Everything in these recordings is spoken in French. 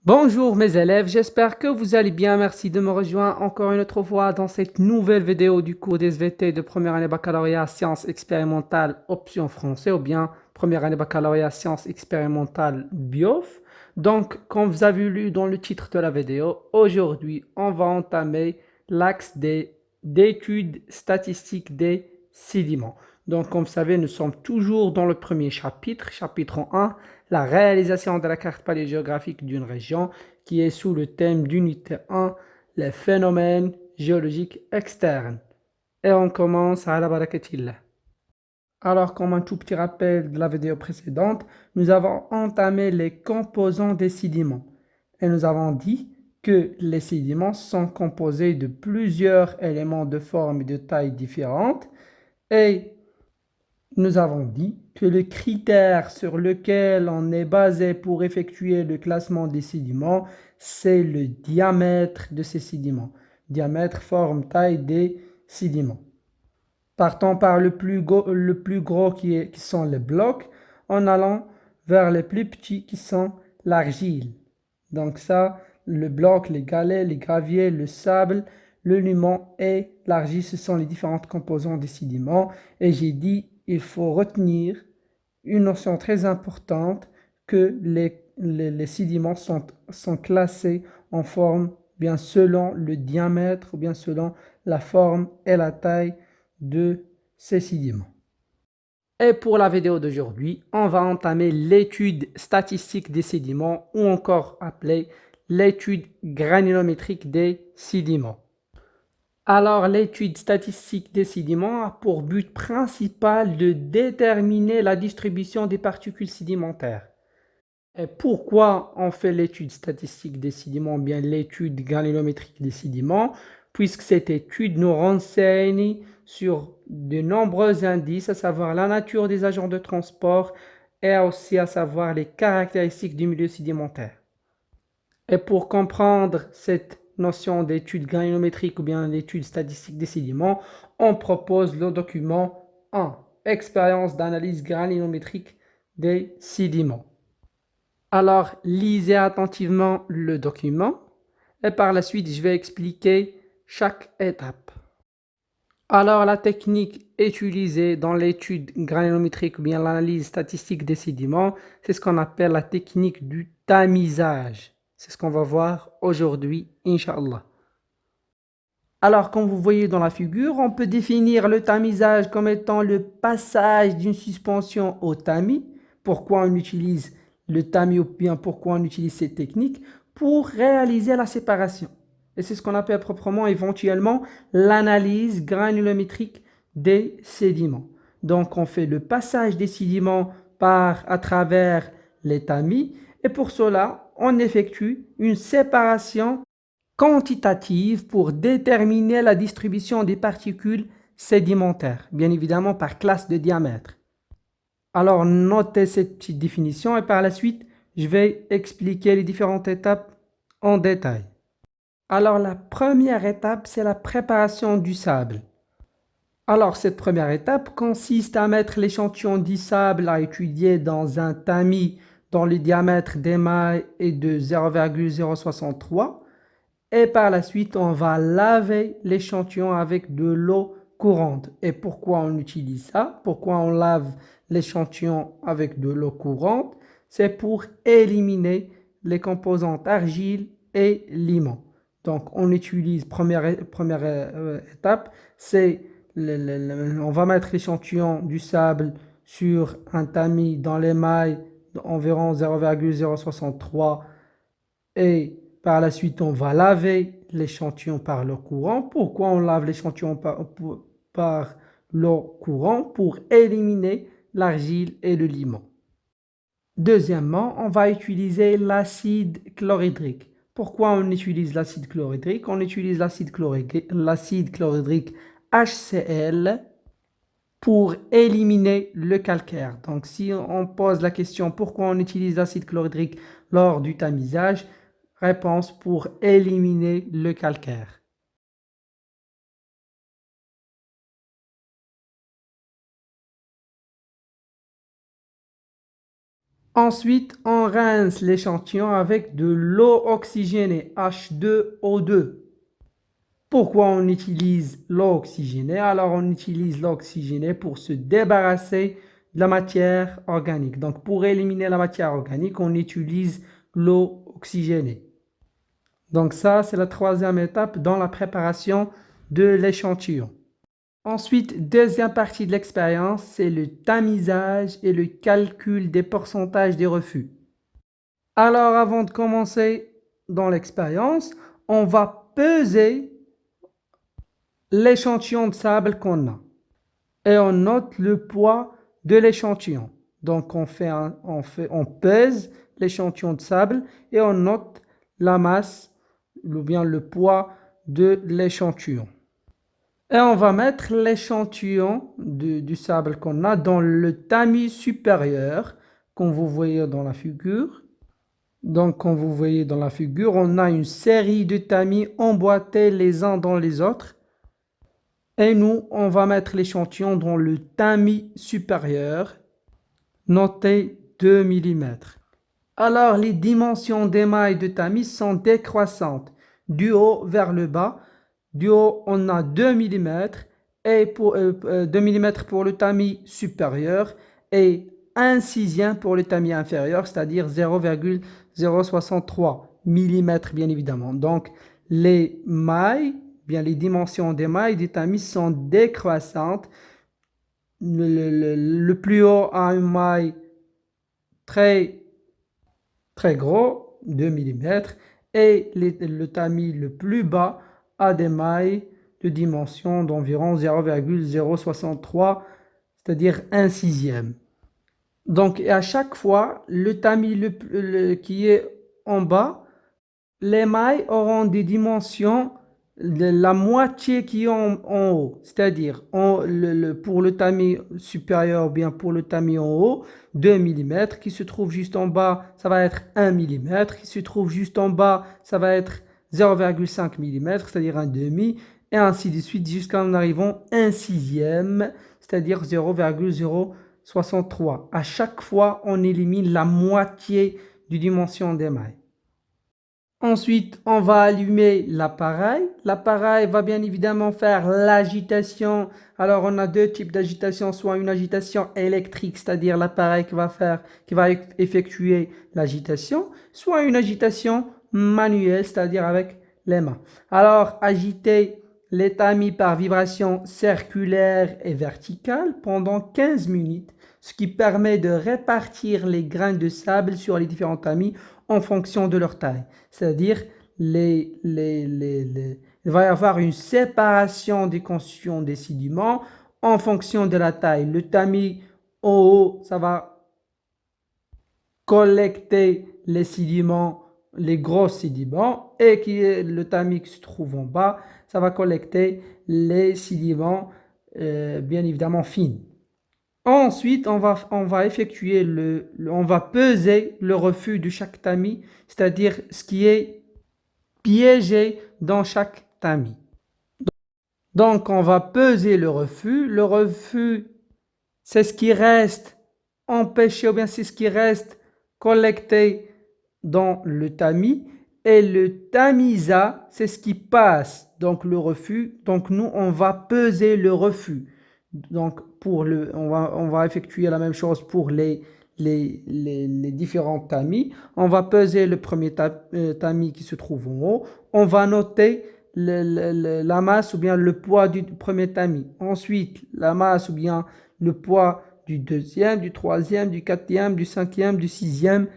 Bonjour mes élèves, j'espère que vous allez bien. Merci de me rejoindre encore une autre fois dans cette nouvelle vidéo du cours des SVT de première année baccalauréat sciences expérimentales option français ou bien première année baccalauréat sciences expérimentales BIOF. Donc, comme vous avez lu dans le titre de la vidéo, aujourd'hui on va entamer l'axe d'études statistiques des sédiments. Donc, comme vous savez, nous sommes toujours dans le premier chapitre, chapitre 1, la réalisation de la carte paléogéographique d'une région qui est sous le thème d'unité 1, les phénomènes géologiques externes. Et on commence à la barakatillah. Alors, comme un tout petit rappel de la vidéo précédente, nous avons entamé les composants des sédiments. Et nous avons dit que les sédiments sont composés de plusieurs éléments de forme et de taille différentes. Et nous avons dit que le critère sur lequel on est basé pour effectuer le classement des sédiments, c'est le diamètre de ces sédiments. Diamètre, forme, taille des sédiments. Partons par le plus gros qui sont les blocs, en allant vers les plus petits qui sont l'argile. Donc ça, le bloc, les galets, les graviers, le sable, le limon et l'argile, ce sont les différentes composants des sédiments. Et j'ai dit, il faut retenir une notion très importante que les sédiments sont classés en forme, bien selon le diamètre ou bien selon la forme et la taille de ces sédiments. Et pour la vidéo d'aujourd'hui, on va entamer l'étude statistique des sédiments ou encore appelée l'étude granulométrique des sédiments. Alors, l'étude statistique des sédiments a pour but principal de déterminer la distribution des particules sédimentaires. Et pourquoi on fait l'étude statistique des sédiments, ou bien l'étude granulométrique des sédiments? Puisque cette étude nous renseigne sur de nombreux indices, à savoir la nature des agents de transport et aussi à savoir les caractéristiques du milieu sédimentaire. Et pour comprendre cette notion d'étude granulométrique ou bien d'étude statistique des sédiments, on propose le document 1, expérience d'analyse granulométrique des sédiments. Alors, lisez attentivement le document et par la suite, je vais expliquer chaque étape. Alors, la technique utilisée dans l'étude granulométrique ou bien l'analyse statistique des sédiments, c'est ce qu'on appelle la technique du tamisage. C'est ce qu'on va voir aujourd'hui, Inch'Allah. Alors, comme vous voyez dans la figure, on peut définir le tamisage comme étant le passage d'une suspension au tamis. Pourquoi on utilise le tamis ou bien pourquoi on utilise cette technique? Pour réaliser la séparation. Et c'est ce qu'on appelle proprement éventuellement l'analyse granulométrique des sédiments. Donc, on fait le passage des sédiments à travers les tamis et pour cela, on effectue une séparation quantitative pour déterminer la distribution des particules sédimentaires, bien évidemment par classe de diamètre. Alors, notez cette petite définition et par la suite, je vais expliquer les différentes étapes en détail. Alors, la première étape, c'est la préparation du sable. Alors, cette première étape consiste à mettre l'échantillon du sable à étudier dans un tamis dont le diamètre d'émail est de 0,063 et par la suite, on va laver l'échantillon avec de l'eau courante. Et pourquoi on utilise ça? Pourquoi on lave l'échantillon avec de l'eau courante? C'est pour éliminer les composantes argile et limon. Donc, on utilise, première étape, c'est on va mettre l'échantillon du sable sur un tamis dans l'émail d'environ 0,063 et par la suite, on va laver l'échantillon par l'eau courante. Pourquoi on lave l'échantillon par l'eau courante? Pour éliminer l'argile et le limon. Deuxièmement, on va utiliser l'acide chlorhydrique. Pourquoi on utilise l'acide chlorhydrique? On utilise l'acide chlorhydrique HCl pour éliminer le calcaire. Donc, si on pose la question pourquoi on utilise l'acide chlorhydrique lors du tamisage, réponse pour éliminer le calcaire. Ensuite, on rince l'échantillon avec de l'eau oxygénée, H2O2. Pourquoi on utilise l'eau oxygénée? Alors, on utilise l'eau oxygénée pour se débarrasser de la matière organique. Donc, pour éliminer la matière organique, on utilise l'eau oxygénée. Donc, ça, c'est la troisième étape dans la préparation de l'échantillon. Ensuite, deuxième partie de l'expérience, c'est le tamisage et le calcul des pourcentages des refus. Alors, avant de commencer dans l'expérience, on va peser l'échantillon de sable qu'on a et on note le poids de l'échantillon. Donc, on pèse l'échantillon de sable et on note la masse ou bien le poids de l'échantillon. Et on va mettre l'échantillon du sable qu'on a dans le tamis supérieur, comme vous voyez dans la figure. Donc, comme vous voyez dans la figure, on a une série de tamis emboîtés les uns dans les autres. Et nous, on va mettre l'échantillon dans le tamis supérieur, noté 2 mm. Alors, les dimensions d'émail de tamis sont décroissantes, du haut vers le bas. Du haut, on a 2 mm et 2 mm pour le tamis supérieur et 1/6 pour le tamis inférieur, c'est-à-dire 0,063 mm bien évidemment. Donc, les mailles, bien les dimensions des mailles des tamis sont décroissantes. Le plus haut a une maille très gros, 2 mm, et le tamis le plus bas a des mailles de dimension d'environ 0,063, c'est-à-dire 1/6. Donc, à chaque fois, le tamis qui est en bas, les mailles auront des dimensions de la moitié qui est en haut. C'est-à-dire, pour le tamis supérieur ou bien pour le tamis en haut, 2 mm, qui se trouve juste en bas, ça va être 1 mm, qui se trouve juste en bas, ça va être 0,5 mm, c'est-à-dire un demi, et ainsi de suite jusqu'à en arrivant 1/6, c'est-à-dire 0,063. À chaque fois, on élimine la moitié du dimension des mailles. Ensuite, on va allumer l'appareil. L'appareil va bien évidemment faire l'agitation. Alors, on a deux types d'agitation, soit une agitation électrique, c'est-à-dire l'appareil qui va effectuer l'agitation, soit une agitation manuelle, c'est-à-dire avec les mains. Alors, agiter les tamis par vibration circulaire et verticale pendant 15 minutes, ce qui permet de répartir les grains de sable sur les différents tamis en fonction de leur taille. C'est-à-dire, il va y avoir une séparation des constituants des sédiments en fonction de la taille. Le tamis en haut, ça va collecter les sédiments, les gros sédiments, et le tamis qui se trouve en bas, ça va collecter les sédiments bien évidemment fins. Ensuite, on va effectuer on va peser le refus de chaque tamis, c'est-à-dire ce qui est piégé dans chaque tamis. Donc, on va peser le refus. Le refus, c'est ce qui reste empêché ou bien c'est ce qui reste collecté dans le tamis. Et le tamisa, c'est ce qui passe, donc le refus. Donc, nous, on va peser le refus. Donc, on va effectuer la même chose pour les différents tamis. On va peser le premier tamis qui se trouve en haut. On va noter la masse ou bien le poids du premier tamis. Ensuite, la masse ou bien le poids du deuxième, du troisième, du quatrième, du cinquième, du sixième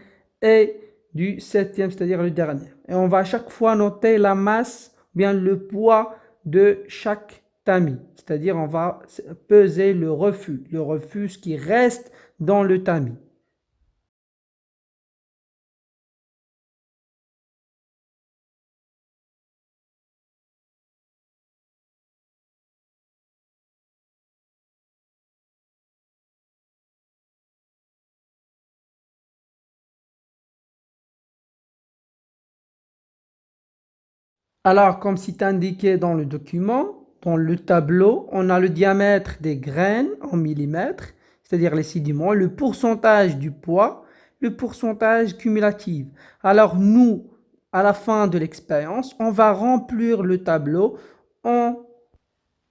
et du septième, c'est-à-dire le dernier. Et on va à chaque fois noter la masse ou bien le poids de chaque tamis. C'est-à-dire on va peser le refus ce qui reste dans le tamis. Alors, comme c'est indiqué dans le document, dans le tableau, on a le diamètre des graines en millimètres, c'est-à-dire les sédiments, le pourcentage du poids, le pourcentage cumulatif. Alors nous, à la fin de l'expérience, on va remplir le tableau en,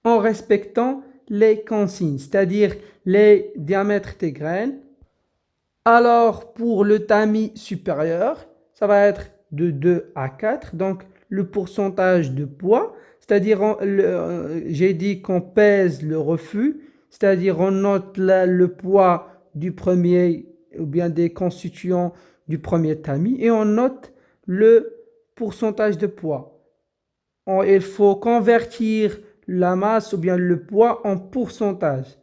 en respectant les consignes, c'est-à-dire les diamètres des graines. Alors pour le tamis supérieur, ça va être de 2 à 4, donc le pourcentage de poids, c'est-à-dire j'ai dit qu'on pèse le refus, c'est-à-dire on note le poids du premier ou bien des constituants du premier tamis et on note le pourcentage de poids. Il faut convertir la masse ou bien le poids en pourcentage.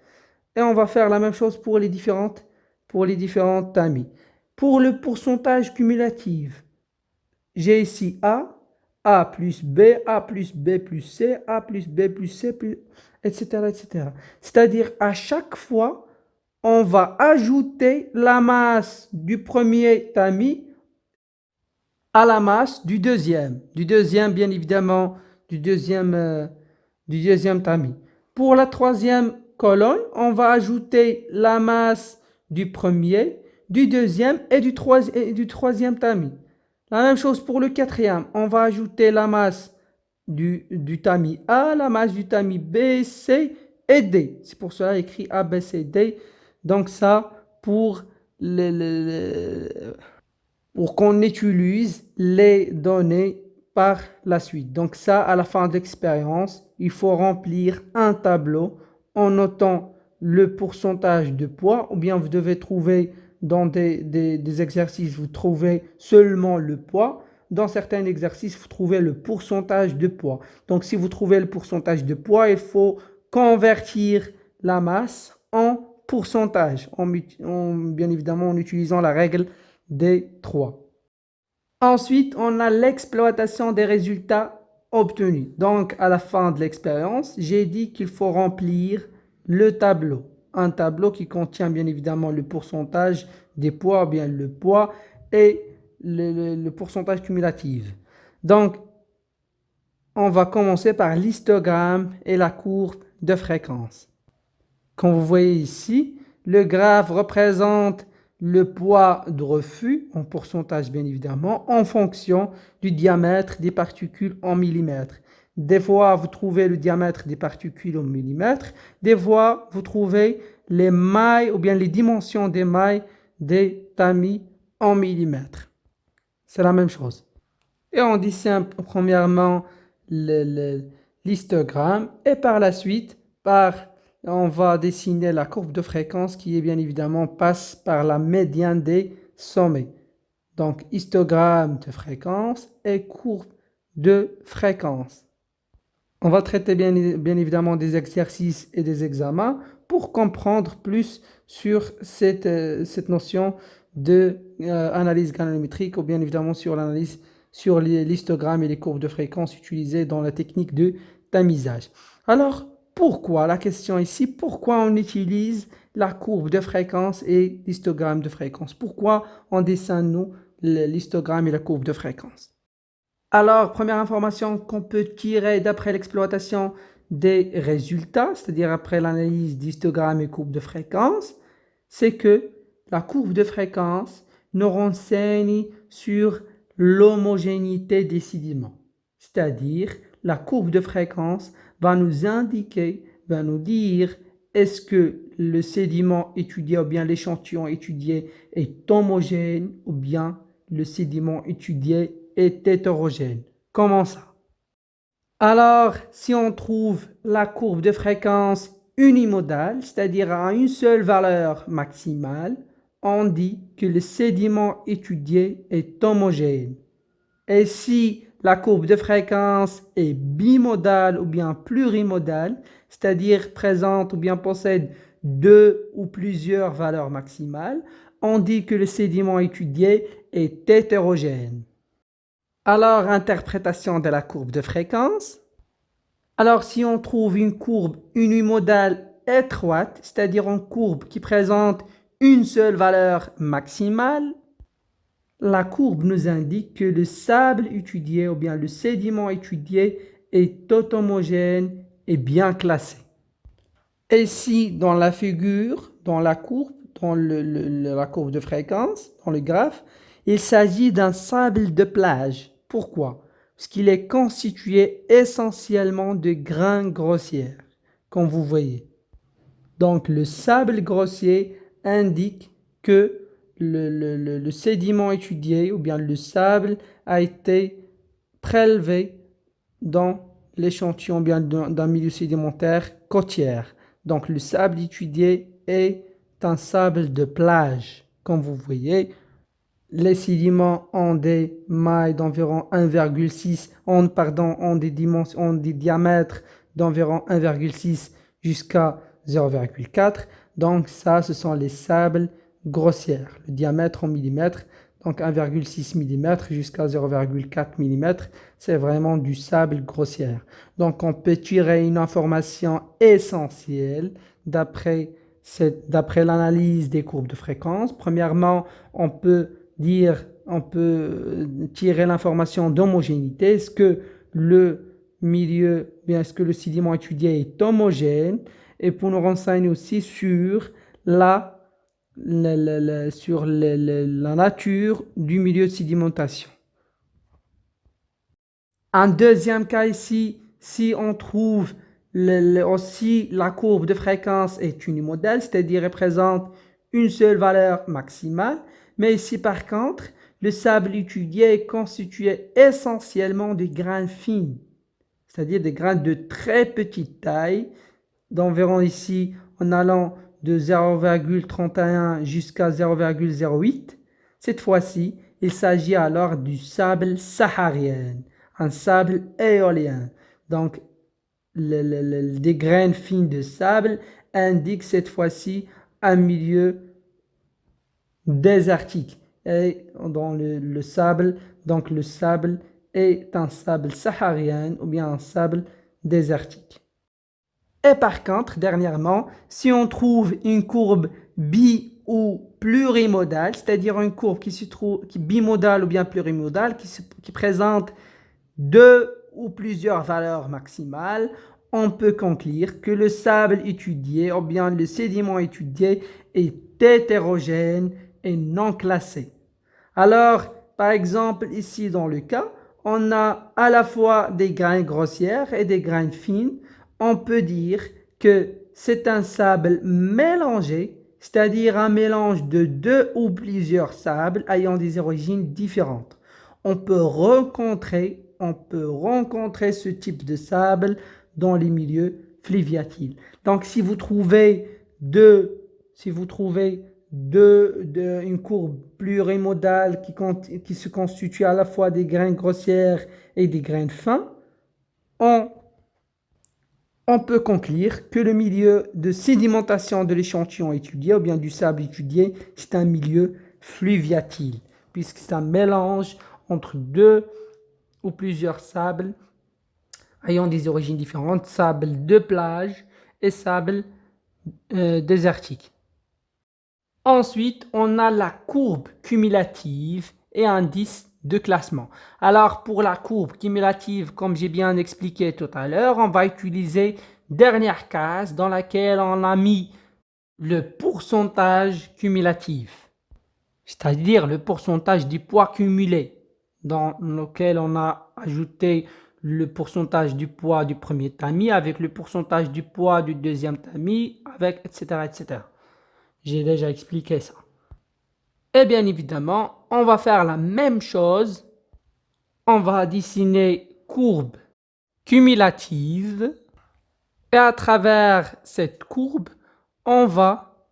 Et on va faire la même chose pour les différents tamis. Pour le pourcentage cumulatif, j'ai ici A plus B, A plus B plus C, A plus B plus C, etc., etc. C'est-à-dire à chaque fois, on va ajouter la masse du premier tamis à la masse du deuxième bien évidemment, du deuxième tamis. Pour la troisième colonne, on va ajouter la masse du premier, du deuxième et du troisième tamis. La même chose pour le quatrième, on va ajouter la masse du tamis A, la masse du tamis B, C et D. C'est pour cela écrit A, B, C, D. Donc ça, pour pour qu'on utilise les données par la suite. Donc ça, à la fin de l'expérience, il faut remplir un tableau en notant le pourcentage de poids, ou bien vous devez trouver dans des exercices, vous trouvez seulement le poids. Dans certains exercices, vous trouvez le pourcentage de poids. Donc si vous trouvez le pourcentage de poids, il faut convertir la masse en pourcentage, bien évidemment en utilisant la règle des 3. Ensuite, on a l'exploitation des résultats obtenus. Donc, à la fin de l'expérience, j'ai dit qu'il faut remplir le tableau. Un tableau qui contient bien évidemment le pourcentage des poids, bien le poids et le pourcentage cumulatif. Donc, on va commencer par l'histogramme et la courbe de fréquence. Comme vous voyez ici, le graphe représente le poids de refus, en pourcentage bien évidemment, en fonction du diamètre des particules en millimètres. Des fois, vous trouvez le diamètre des particules en millimètres. Des fois, vous trouvez les mailles ou bien les dimensions des mailles des tamis en millimètres. C'est la même chose. Et on dessine premièrement l'histogramme et par la suite, on va dessiner la courbe de fréquence qui est bien évidemment passe par la médiane des sommets. Donc histogramme de fréquence et courbe de fréquence. On va traiter bien évidemment des exercices et des examens pour comprendre plus sur cette notion de analyse granulométrique ou bien évidemment sur l'analyse sur l'histogramme et les courbes de fréquence utilisées dans la technique de tamisage. Alors, pourquoi, la question ici, pourquoi on utilise la courbe de fréquence et l'histogramme de fréquence? Pourquoi on dessine, nous, l'histogramme et la courbe de fréquence? Alors, première information qu'on peut tirer d'après l'exploitation des résultats, c'est-à-dire après l'analyse d'histogramme et courbe de fréquence, c'est que la courbe de fréquence nous renseigne sur l'homogénéité des sédiments. C'est-à-dire, la courbe de fréquence va nous indiquer, va nous dire est-ce que le sédiment étudié ou bien l'échantillon étudié est homogène ou bien le sédiment étudié est hétérogène. Comment ça? Alors, si on trouve la courbe de fréquence unimodale, c'est-à-dire à une seule valeur maximale, on dit que le sédiment étudié est homogène. Et si la courbe de fréquence est bimodale ou bien plurimodale, c'est-à-dire présente ou bien possède deux ou plusieurs valeurs maximales, on dit que le sédiment étudié est hétérogène. Alors, interprétation de la courbe de fréquence. Alors, si on trouve une courbe unimodale étroite, c'est-à-dire une courbe qui présente une seule valeur maximale, la courbe nous indique que le sable étudié ou bien le sédiment étudié est homogène et bien classé. Et si dans la figure, dans la courbe, dans la courbe de fréquence, dans le graphe, il s'agit d'un sable de plage. Pourquoi? Parce qu'il est constitué essentiellement de grains grossiers, comme vous voyez. Donc le sable grossier indique que le sédiment étudié ou bien le sable a été prélevé dans l'échantillon bien d'un milieu sédimentaire côtière. Donc le sable étudié est un sable de plage. Comme vous voyez, les sédiments ont des mailles d'environ 1,6, ont des diamètres d'environ 1,6 jusqu'à 0,4. Donc ça, ce sont les sables grossiers. Le diamètre en millimètres, donc 1,6 mm jusqu'à 0,4 mm, c'est vraiment du sable grossier. Donc on peut tirer une information essentielle d'après l'analyse des courbes de fréquence. Premièrement, on peut tirer l'information d'homogénéité. Est-ce que le milieu, bien est-ce que le sédiment étudié est homogène? Et pour nous renseigner aussi sur la nature du milieu de sédimentation. Un deuxième cas ici, si on trouve aussi la courbe de fréquence est unimodale, c'est-à-dire représente une seule valeur maximale, mais ici par contre, le sable étudié est constitué essentiellement de grains fins, c'est-à-dire des grains de très petite taille, d'environ ici en allant de 0,31 jusqu'à 0,08. Cette fois-ci, il s'agit alors du sable saharien, un sable éolien. Donc, des graines fines de sable indiquent cette fois-ci un milieu désertique. Et dans le sable, donc le sable est un sable saharien ou bien un sable désertique. Et par contre, dernièrement, si on trouve une courbe bi ou plurimodale, c'est-à-dire une courbe qui bimodale ou bien plurimodale, qui présente deux ou plusieurs valeurs maximales, on peut conclure que le sable étudié ou bien le sédiment étudié est hétérogène et non classé. Alors, par exemple, ici dans le cas, on a à la fois des grains grossières et des grains fines. On peut dire que c'est un sable mélangé, c'est-à-dire un mélange de deux ou plusieurs sables ayant des origines différentes. On peut rencontrer ce type de sable dans les milieux fluviatiles. Donc si vous trouvez une courbe plurimodale qui se constitue à la fois des grains grossières et des grains fins, on peut conclure que le milieu de sédimentation de l'échantillon étudié ou bien du sable étudié, c'est un milieu fluviatile, puisque c'est un mélange entre deux ou plusieurs sables ayant des origines différentes, sable de plage et sable désertique. Ensuite, on a la courbe cumulative et indice de classement. Alors, pour la courbe cumulative, comme j'ai bien expliqué tout à l'heure, on va utiliser dernière case dans laquelle on a mis le pourcentage cumulatif, c'est-à-dire le pourcentage du poids cumulé, dans lequel on a ajouté le pourcentage du poids du premier tamis avec le pourcentage du poids du deuxième tamis, avec etc., etc. J'ai déjà expliqué ça. Et bien évidemment, on va faire la même chose. On va dessiner courbe cumulative. Et à travers cette courbe, on va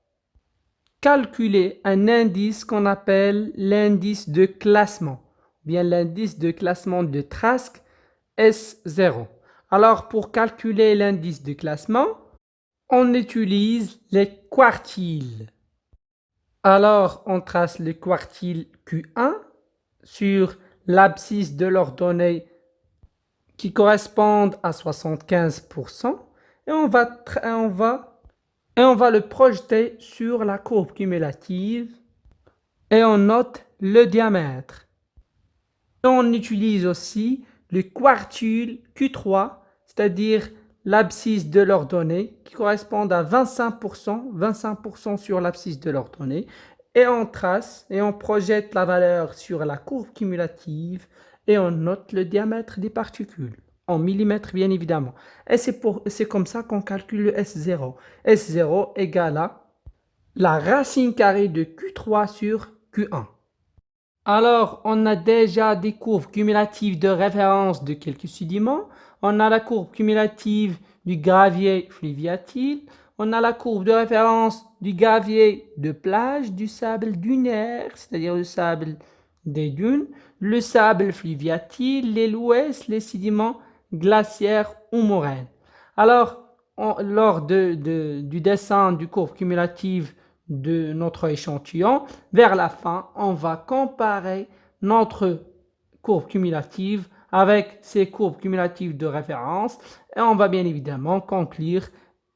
calculer un indice qu'on appelle l'indice de classement. Bien l'indice de classement de Trask S0. Alors pour calculer l'indice de classement, on utilise les quartiles. Alors, on trace le quartile Q1 sur l'abscisse de l'ordonnée qui correspond à 75% et on va le projeter sur la courbe cumulative et on note le diamètre. Et on utilise aussi le quartile Q3, c'est-à-dire l'abscisse de leurs données qui correspondent à 25% sur l'abscisse de leurs données. Et on trace et on projette la valeur sur la courbe cumulative et on note le diamètre des particules, en millimètres bien évidemment. Et c'est comme ça qu'on calcule le S0. S0 égale à la racine carrée de Q3 sur Q1. Alors, on a déjà des courbes cumulatives de référence de quelques sédiments. On a la courbe cumulative du gravier fluviatile. On a la courbe de référence du gravier de plage, du sable dunaire, c'est-à-dire le sable des dunes, le sable fluviatile, les louès, les sédiments glaciaires ou moraines. Alors, lors du dessin du courbe cumulative de notre échantillon, vers la fin, on va comparer notre courbe cumulative avec ces courbes cumulatives de référence et on va bien évidemment conclure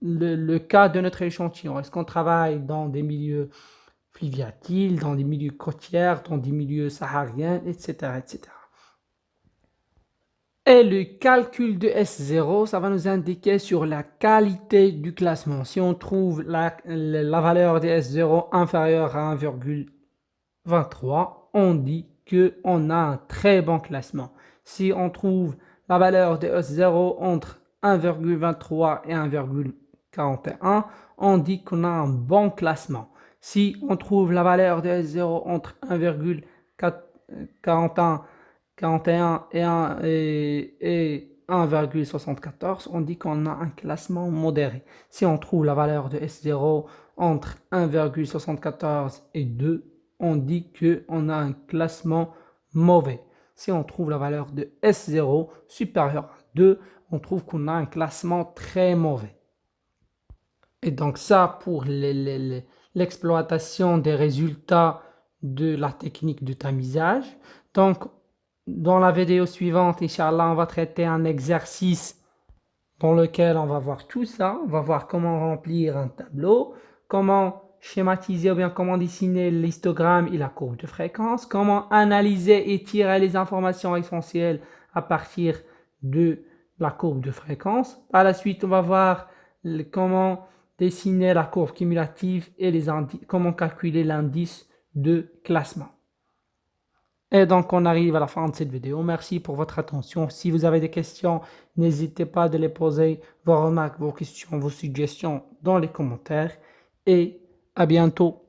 le cas de notre échantillon. Est-ce qu'on travaille dans des milieux fluviatiles, dans des milieux côtiers, dans des milieux sahariens, etc., etc. Et le calcul de S0, ça va nous indiquer sur la qualité du classement. Si on trouve la valeur de S0 inférieure à 1,23, on dit qu'on a un très bon classement. Si on trouve la valeur de S0 entre 1,23 et 1,41, on dit qu'on a un bon classement. Si on trouve la valeur de S0 entre 1,41 et 1,74, on dit qu'on a un classement modéré. Si on trouve la valeur de S0 entre 1,74 et 2, on dit qu'on a un classement mauvais. Si on trouve la valeur de S0 supérieure à 2, on trouve qu'on a un classement très mauvais. Et donc ça, pour l'exploitation des résultats de la technique de tamisage. Donc, dans la vidéo suivante, Inch'Allah, on va traiter un exercice dans lequel on va voir tout ça. On va voir comment remplir un tableau, comment schématiser ou bien comment dessiner l'histogramme et la courbe de fréquence, comment analyser et tirer les informations essentielles à partir de la courbe de fréquence. Par la suite, on va voir comment dessiner la courbe cumulative et comment calculer l'indice de classement. Et donc, on arrive à la fin de cette vidéo. Merci pour votre attention. Si vous avez des questions, n'hésitez pas à les poser, vos remarques, vos questions, vos suggestions dans les commentaires. Et à bientôt.